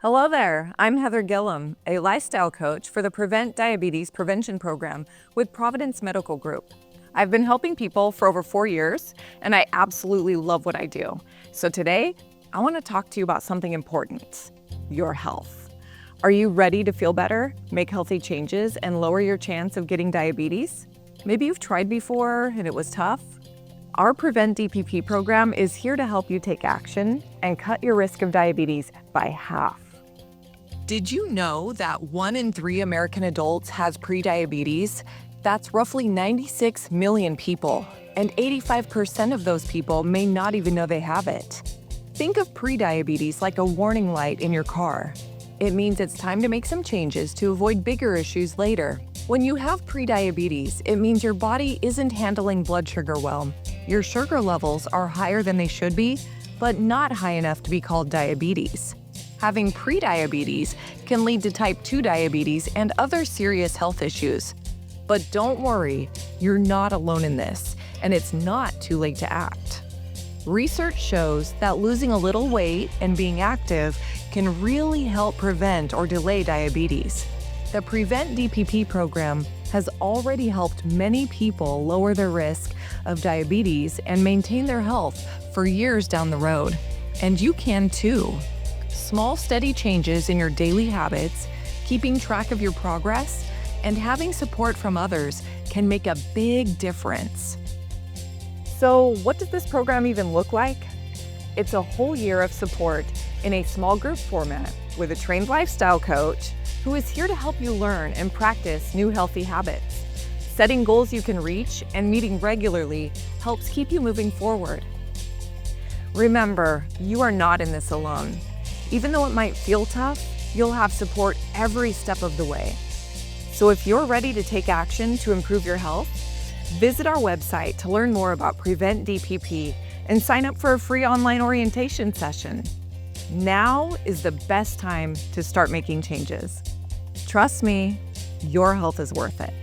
Hello there, I'm Heather Gilliam, a lifestyle coach for the Prevent Diabetes Prevention Program with Providence Medical Group. I've been helping people for over 4 years, and I absolutely love what I do. So today, I want to talk to you about something important, your health. Are you ready to feel better, make healthy changes, and lower your chance of getting diabetes? Maybe you've tried before and it was tough. Our Prevent DPP program is here to help you take action and cut your risk of diabetes by half. Did you know that 1 in 3 American adults has prediabetes? That's roughly 96 million people, and 85% of those people may not even know they have it. Think of prediabetes like a warning light in your car. It means it's time to make some changes to avoid bigger issues later. When you have prediabetes, it means your body isn't handling blood sugar well. Your sugar levels are higher than they should be, but not high enough to be called diabetes. Having prediabetes can lead to type 2 diabetes and other serious health issues. But don't worry, you're not alone in this, and it's not too late to act. Research shows that losing a little weight and being active can really help prevent or delay diabetes. The Prevent DPP program has already helped many people lower their risk of diabetes and maintain their health for years down the road. And you can too. Small, steady changes in your daily habits, keeping track of your progress, and having support from others can make a big difference. So, what does this program even look like? It's a whole year of support in a small group format with a trained lifestyle coach who is here to help you learn and practice new healthy habits. Setting goals you can reach and meeting regularly helps keep you moving forward. Remember, you are not in this alone. Even though it might feel tough, you'll have support every step of the way. So if you're ready to take action to improve your health, visit our website to learn more about Prevent DPP and sign up for a free online orientation session. Now is the best time to start making changes. Trust me, your health is worth it.